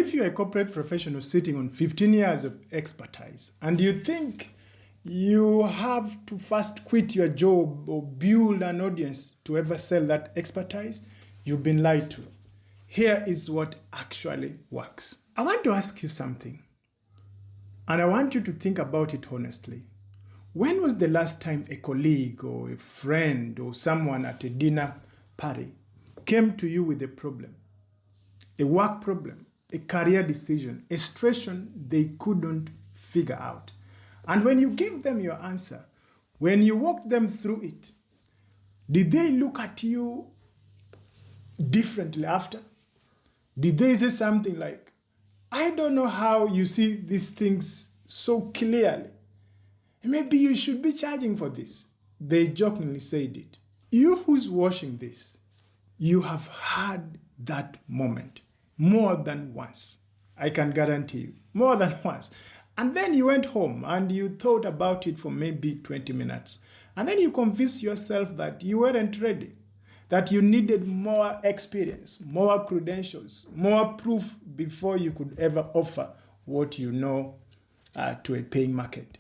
if you're a corporate professional sitting on 15 years of expertise and you think you have to first quit your job or build an audience to ever sell that expertise, you've been lied to. Here is what actually works. I want to ask you something, and I want you to think about it honestly. When was the last time a colleague or a friend or someone at a dinner party came to you with a problem, a work problem, a career decision, a situation they couldn't figure out? And when you gave them your answer, when you walked them through it, did they look at you differently after? Did they say something like, I don't know how you see these things so clearly. Maybe you should be charging for this. They jokingly said it. You who's watching this, you have had that moment more than once. I can guarantee you, more than once. And then you went home and you thought about it for maybe 20 minutes. And then you convinced yourself that you weren't ready, that you needed more experience, more credentials, more proof before you could ever offer what you know to a paying market.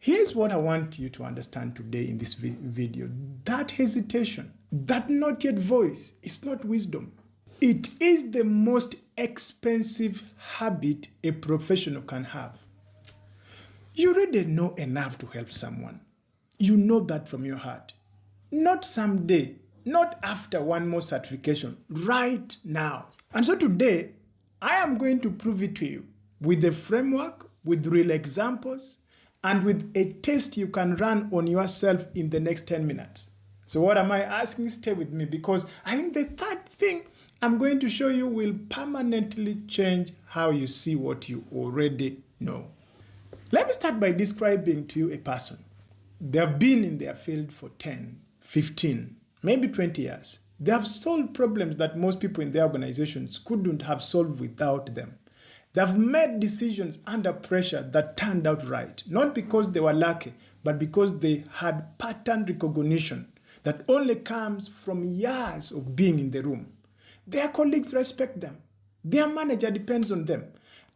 Here's what I want you to understand today in this video. That hesitation, that not yet voice is not wisdom. It is the most expensive habit a professional can have. You already know enough to help someone. You know that from your heart. Not someday, not after one more certification, right now. And so today, I am going to prove it to you with a framework, with real examples, and with a test you can run on yourself in the next 10 minutes. So what am I asking? Stay with me, because I think the third thing I'm going to show you will permanently change how you see what you already know. Let me start by describing to you a person. They have been in their field for 10, 15, maybe 20 years. They have solved problems that most people in their organizations couldn't have solved without them. They have made decisions under pressure that turned out right, not because they were lucky, but because they had pattern recognition that only comes from years of being in the room. Their colleagues respect them. Their manager depends on them.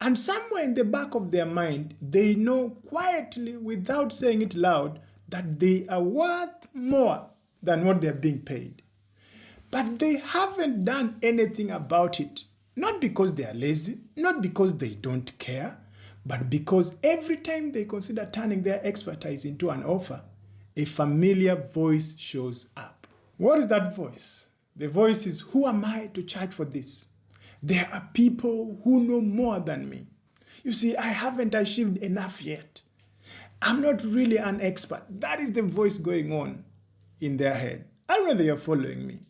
And somewhere in the back of their mind, they know quietly, without saying it loud, that they are worth more than what they're being paid. But they haven't done anything about it. Not because they are lazy, not because they don't care, but because every time they consider turning their expertise into an offer, a familiar voice shows up. What is that voice? The voice is, who am I to charge for this? There are people who know more than me. You see, I haven't achieved enough yet. I'm not really an expert. That is the voice going on in their head. I don't know whether you're following me.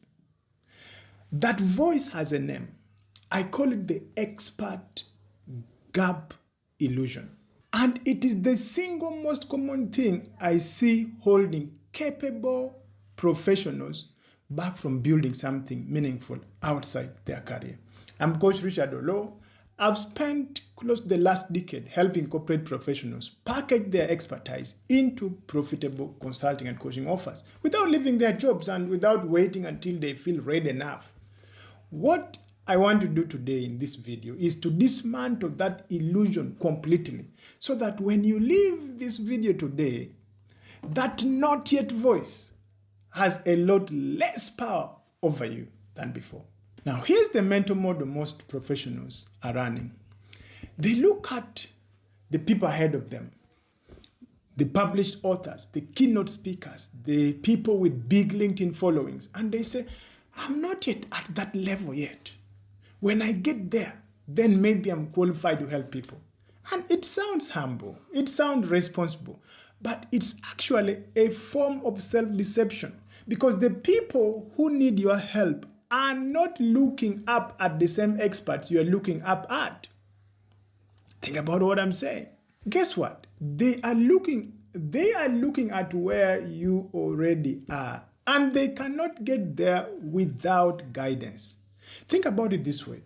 That voice has a name. I call it the expert gap illusion. And it is the single most common thing I see holding capable professionals back from building something meaningful outside their career. I'm Coach Richard Olowo. I've spent close to the last decade helping corporate professionals package their expertise into profitable consulting and coaching offers without leaving their jobs and without waiting until they feel ready enough. What I want to do today in this video is to dismantle that illusion completely, so that when you leave this video today, that not yet voice has a lot less power over you than before. Now, here's the mental model most professionals are running. They look at the people ahead of them, the published authors, the keynote speakers, the people with big LinkedIn followings, and they say, I'm not yet at that level yet. When I get there, then maybe I'm qualified to help people. And it sounds humble, it sounds responsible, but it's actually a form of self-deception, because the people who need your help are not looking up at the same experts you are looking up at. Think about what I'm saying. Guess what? They are looking at where you already are, and they cannot get there without guidance. Think about it this way.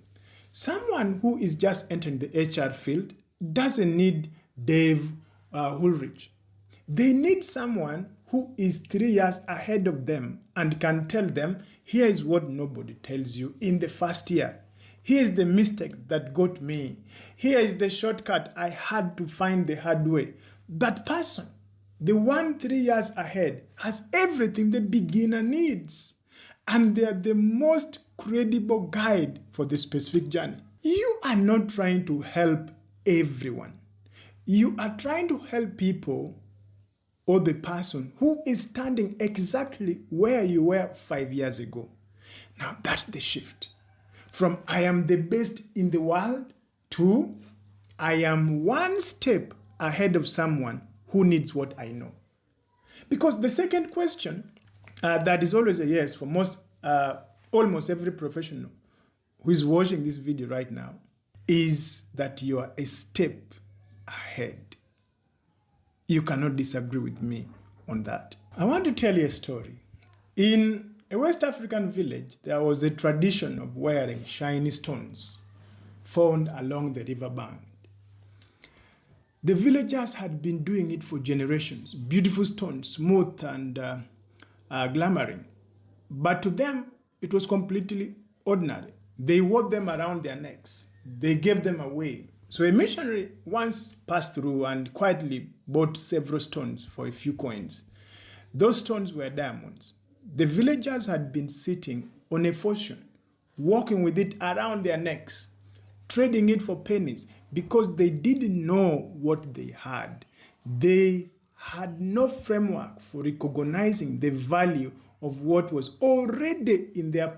Someone who is just entering the HR field doesn't need Dave Ulrich. They need someone who is 3 years ahead of them and can tell them, here is what nobody tells you in the first year. Here is the mistake that got me. Here is the shortcut I had to find the hard way. That person, the one 3 years ahead, has everything the beginner needs. And they are the most credible guide for the specific journey. You are not trying to help everyone. You are trying to help people or the person who is standing exactly where you were 5 years ago. Now that's the shift. From I am the best in the world to I am one step ahead of someone who needs what I know. Because the second question that is always a yes for almost every professional who is watching this video right now is that you are a step ahead. You cannot disagree with me on that. I want to tell you a story. In a West African village, there was a tradition of wearing shiny stones found along the river bank. The villagers had been doing it for generations. Beautiful stones, smooth and glamoring. But to them, it was completely ordinary. They wore them around their necks. They gave them away. So a missionary once passed through and quietly bought several stones for a few coins. Those stones were diamonds. The villagers had been sitting on a fortune, walking with it around their necks, trading it for pennies because they didn't know what they had. They had no framework for recognizing the value of what was already in their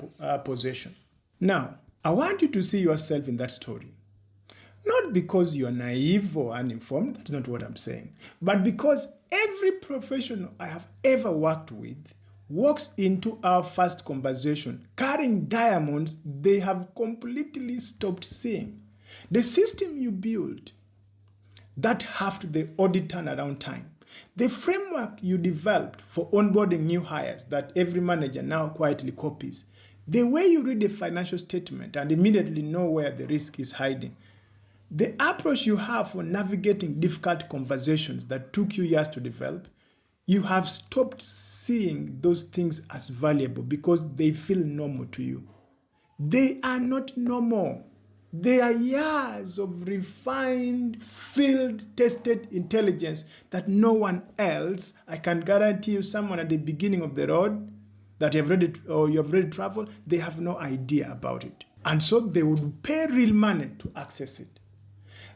possession. Now, I want you to see yourself in that story. Not because you're naive or uninformed, that's not what I'm saying, but because every professional I have ever worked with walks into our first conversation carrying diamonds they have completely stopped seeing. The system you build that halved the audit turnaround time, the framework you developed for onboarding new hires that every manager now quietly copies, the way you read a financial statement and immediately know where the risk is hiding, the approach you have for navigating difficult conversations that took you years to develop, you have stopped seeing those things as valuable because they feel normal to you. They are not normal. They are years of refined, field-tested intelligence that no one else, I can guarantee you someone at the beginning of the road that you have already traveled, they have no idea about it. And so they would pay real money to access it.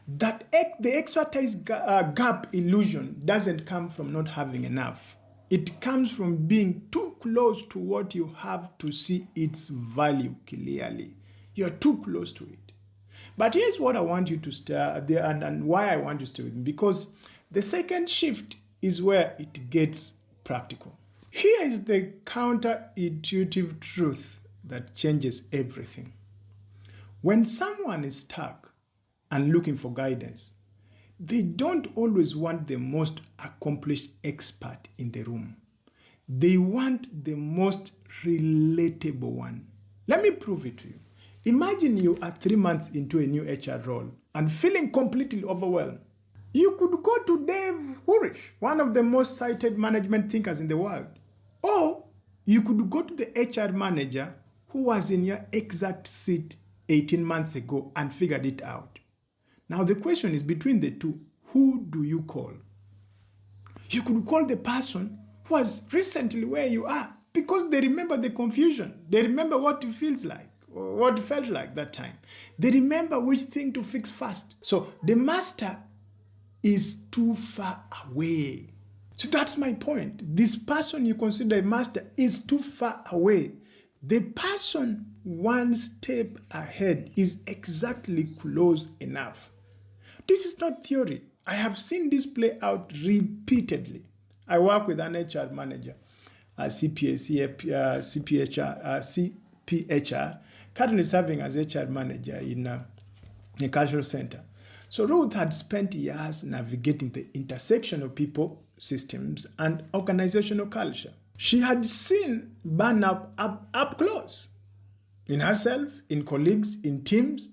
That the expertise gap illusion doesn't come from not having enough. It comes from being too close to what you have to see its value clearly. You're too close to it. But here's what I want you to start there and why I want you to stay with me. Because the second shift is where it gets practical. Here is the counterintuitive truth that changes everything. When someone is stuck and looking for guidance, they don't always want the most accomplished expert in the room. They want the most relatable one. Let me prove it to you. Imagine you are 3 months into a new HR role and feeling completely overwhelmed. You could go to Dave Hurish, one of the most cited management thinkers in the world. Or you could go to the HR manager who was in your exact seat 18 months ago and figured it out. Now the question is, between the two, who do you call? You could call the person who was recently where you are because they remember the confusion. They remember what it feels like, or what it felt like that time. They remember which thing to fix first. So the master is too far away. So that's my point. This person you consider a master is too far away. The person one step ahead is exactly close enough. This is not theory. I have seen this play out repeatedly. I work with an HR manager, CPHR, currently serving as HR manager in a cultural center. So Ruth had spent years navigating the intersection of people, systems, and organizational culture. She had seen burnout up close, in herself, in colleagues, in teams.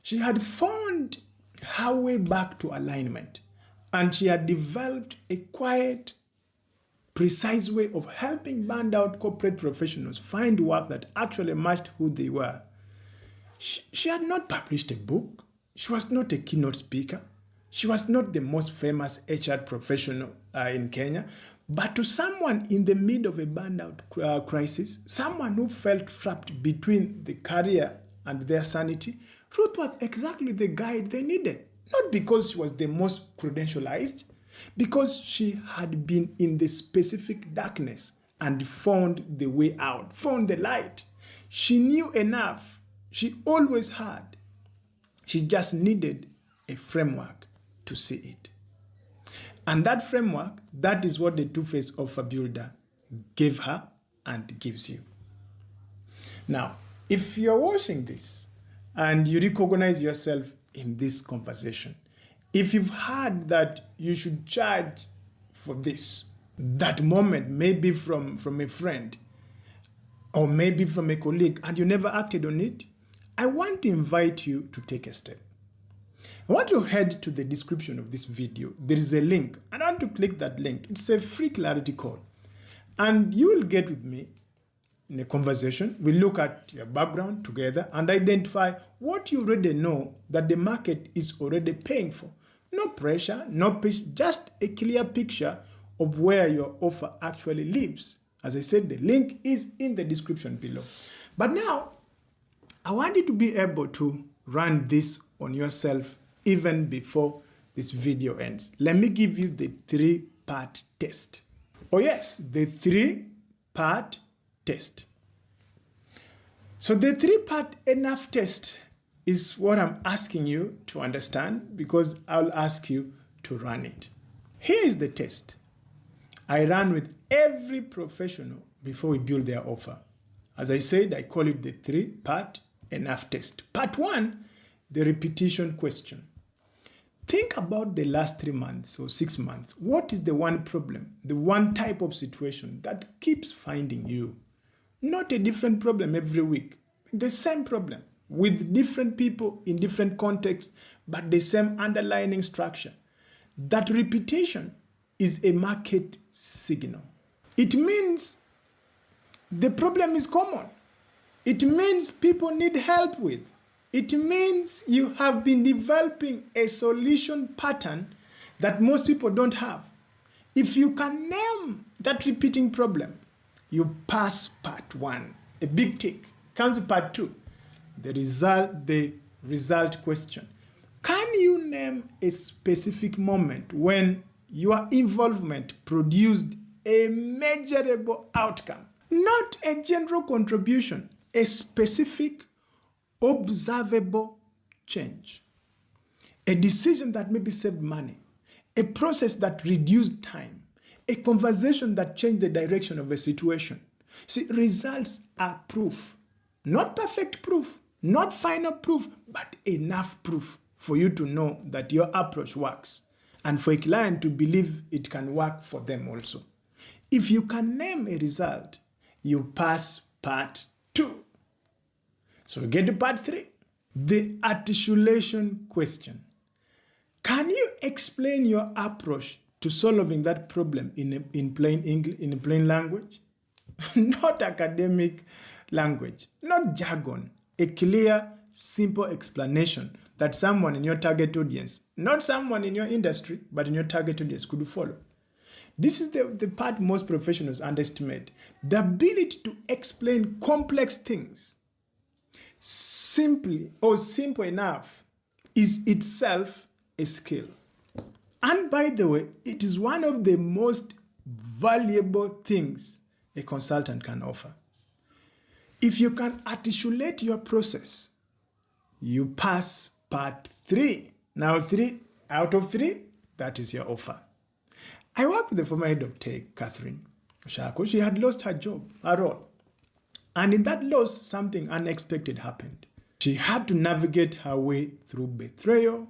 She had found her way back to alignment, and she had developed a quiet, precise way of helping burned out corporate professionals find work that actually matched who they were. She had not published a book. She was not a keynote speaker. She was not the most famous HR professional in Kenya. But to someone in the middle of a burnout crisis, someone who felt trapped between the career and their sanity, Ruth was exactly the guide they needed. Not because she was the most credentialized, because she had been in the specific darkness and found the way out, found the light. She knew enough. She always had. She just needed a framework to see it. And that framework, that is what the two-phase offer builder gave her and gives you. Now, if you're watching this and you recognize yourself in this conversation, if you've heard that you should charge for this, that moment, maybe from a friend or maybe from a colleague, and you never acted on it, I want to invite you to take a step. I want to head to the description of this video. There is a link, and I want to click that link. It's a free clarity call. And you will get with me in a conversation. We look at your background together and identify what you already know that the market is already paying for. No pressure, no pitch, just a clear picture of where your offer actually lives. As I said, the link is in the description below. But now, I want you to be able to run this on yourself even before this video ends. Let me give you the 3-part test. Oh yes, the 3-part test. So the 3-part enough test is what I'm asking you to understand, because I'll ask you to run it. Here is the test I run with every professional before we build their offer. As I said, I call it the 3-part enough test. Part 1, the repetition question. Think about the last 3 months or 6 months. What is the one problem, the one type of situation that keeps finding you? Not a different problem every week, the same problem with different people in different contexts, but the same underlying structure. That repetition is a market signal. It means the problem is common. It means people need help with. It means you have been developing a solution pattern that most people don't have. If you can name that repeating problem, you pass part 1. A big tick. Comes to part 2. The result question. Can you name a specific moment when your involvement produced a measurable outcome? Not a general contribution, a specific, observable change. A decision that maybe saved money, a process that reduced time, a conversation that changed the direction of a situation. See, results are proof. Not perfect proof, not final proof, but enough proof for you to know that your approach works and for a client to believe it can work for them also. If you can name a result, you pass part 2. So we get to part 3, the articulation question. Can you explain your approach to solving that problem in plain English, in plain language? Not academic language, not jargon. A clear, simple explanation that someone in your target audience, not someone in your industry, but in your target audience could follow. This is the part most professionals underestimate. The ability to explain complex things simply or simple enough is itself a skill. And by the way, it is one of the most valuable things a consultant can offer. If you can articulate your process, you pass part 3. Now 3 out of 3, that is your offer. I worked with the former head of tech, Catherine Shako. She had lost her job, her role. And in that loss, something unexpected happened. She had to navigate her way through betrayal,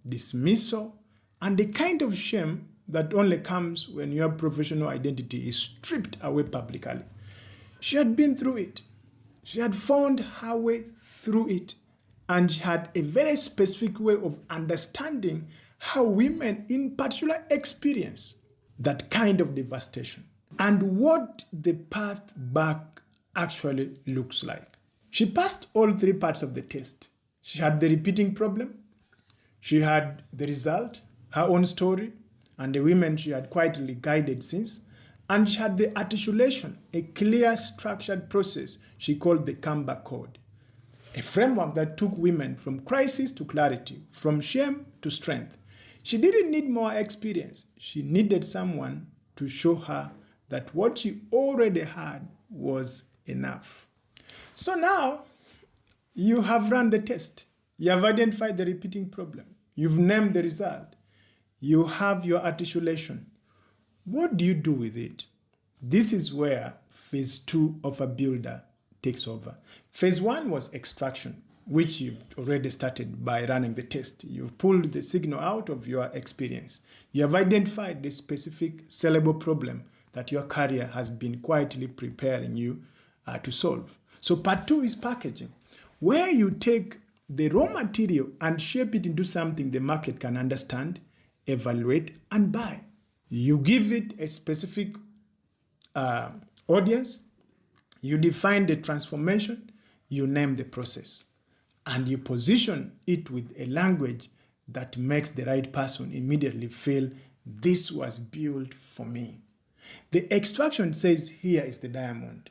dismissal, and the kind of shame that only comes when your professional identity is stripped away publicly. She had been through it. She had found her way through it. And she had a very specific way of understanding how women in particular experience that kind of devastation and what the path back actually looks like. She passed all three parts of the test. She had the repeating problem, she had the result, her own story, and the women she had quietly guided since, and she had the articulation, a clear, structured process she called the comeback code, a framework that took women from crisis to clarity, from shame to strength. She didn't need more experience. She needed someone to show her that what she already had was enough. So now you have run the test. You have identified the repeating problem. You've named the result. You have your articulation. What do you do with it? This is where phase 2 of a builder takes over. Phase 1 was extraction, which you've already started by running the test. You've pulled the signal out of your experience. You have identified the specific sellable problem that your career has been quietly preparing you to solve. So part 2 is packaging, where you take the raw material and shape it into something the market can understand, evaluate, and buy. You give it a specific audience, you define the transformation, you name the process, and you position it with a language that makes the right person immediately feel this was built for me. The extraction says, here is the diamond.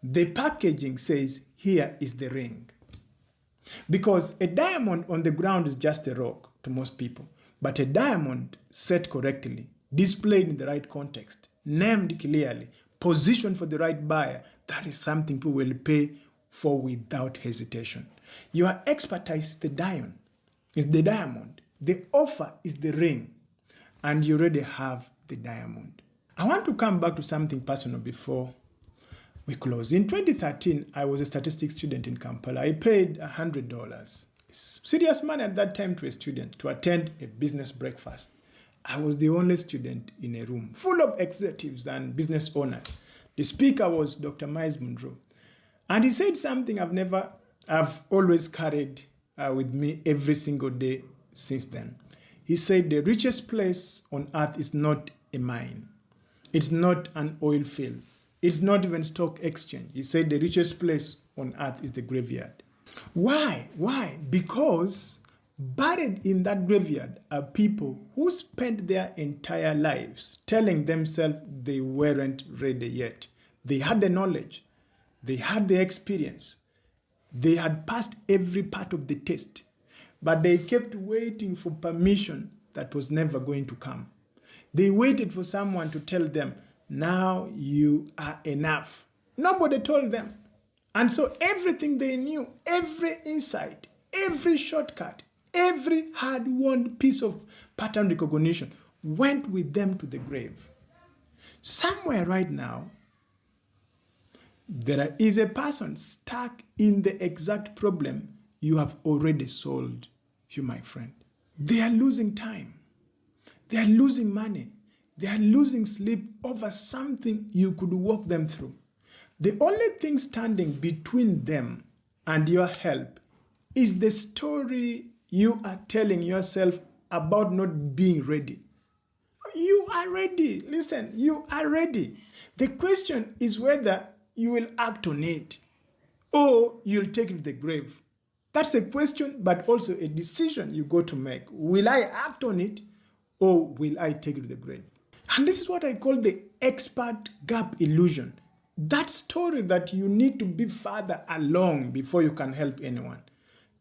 The packaging says, here is the ring. Because a diamond on the ground is just a rock to most people, but a diamond set correctly, displayed in the right context, named clearly, positioned for the right buyer, that is something people will pay for without hesitation. Your expertise is the diamond. The offer is the ring, and you already have the diamond. I want to come back to something personal before we close. In 2013, I was a statistics student in Kampala. I paid $100. Serious money at that time to a student to attend a business breakfast. I was the only student in a room full of executives and business owners. The speaker was Dr. Miles Monroe. And he said something I've always carried with me every single day since then. He said, the richest place on earth is not a mine. It's not an oil field. It's not even stock exchange. He said the richest place on earth is the graveyard. Why? Because buried in that graveyard are people who spent their entire lives telling themselves they weren't ready yet. They had the knowledge. They had the experience. They had passed every part of the test, but they kept waiting for permission that was never going to come. They waited for someone to tell them, now you are enough. Nobody told them. And so everything they knew, every insight, every shortcut, every hard-won piece of pattern recognition went with them to the grave. Somewhere right now, there is a person stuck in the exact problem you have already solved, you, my friend. They are losing time. They are losing money. They are losing sleep over something you could walk them through. The only thing standing between them and your help is the story you are telling yourself about not being ready. You are ready. Listen, you are ready. The question is whether you will act on it or you'll take it to the grave. That's a question, but also a decision you go to make. Will I act on it or will I take it to the grave? And this is what I call the expert gap illusion. That story that you need to be further along before you can help anyone.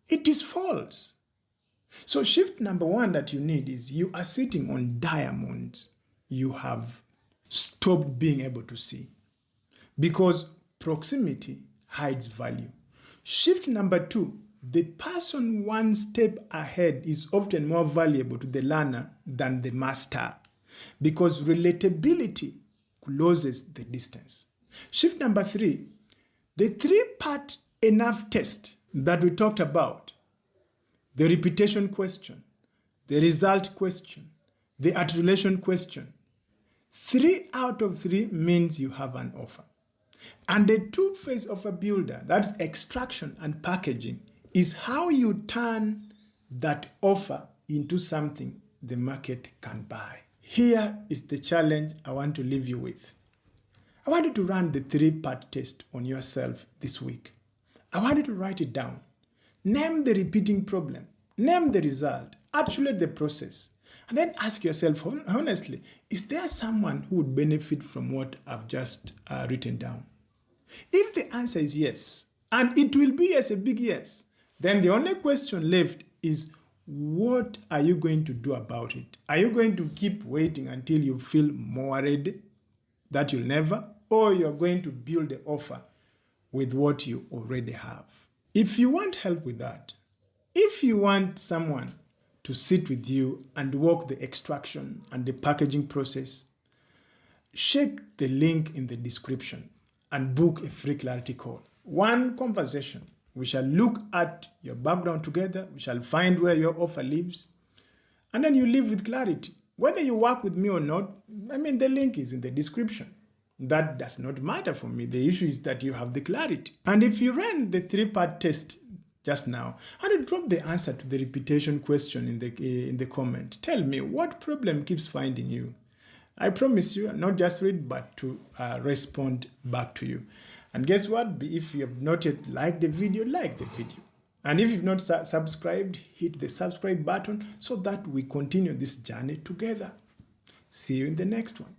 It is false. So shift number 1 that you need is you are sitting on diamonds you have stopped being able to see, because proximity hides value. Shift number 2, the person one step ahead is often more valuable to the learner than the master, because relatability closes the distance. Shift number 3, the 3-part enough test that we talked about, the repetition question, the result question, the articulation question. 3 out of 3 means you have an offer. And the 2 phase of a builder, that's extraction and packaging, is how you turn that offer into something the market can buy. Here is the challenge I want to leave you with. I want you to run the 3-part test on yourself this week. I want you to write it down. Name the repeating problem. Name the result. Articulate the process. And then ask yourself honestly, is there someone who would benefit from what I've just written down? If the answer is yes, and it will be yes, a big yes, then the only question left is, what are you going to do about it? Are you going to keep waiting until you feel more ready that you'll never, or you're going to build the offer with what you already have? If you want help with that, if you want someone to sit with you and walk the extraction and the packaging process, check the link in the description and book a free clarity call. One conversation. We shall look at your background together. We shall find where your offer lives. And then you live with clarity. Whether you work with me or not, the link is in the description. That does not matter for me. The issue is that you have the clarity. And if you ran the 3-part test just now, and drop the answer to the repetition question in the comment. Tell me, what problem keeps finding you? I promise you, not just read, but to respond back to you. And guess what? If you have not yet liked the video, like the video. And if you've not subscribed, hit the subscribe button so that we continue this journey together. See you in the next one.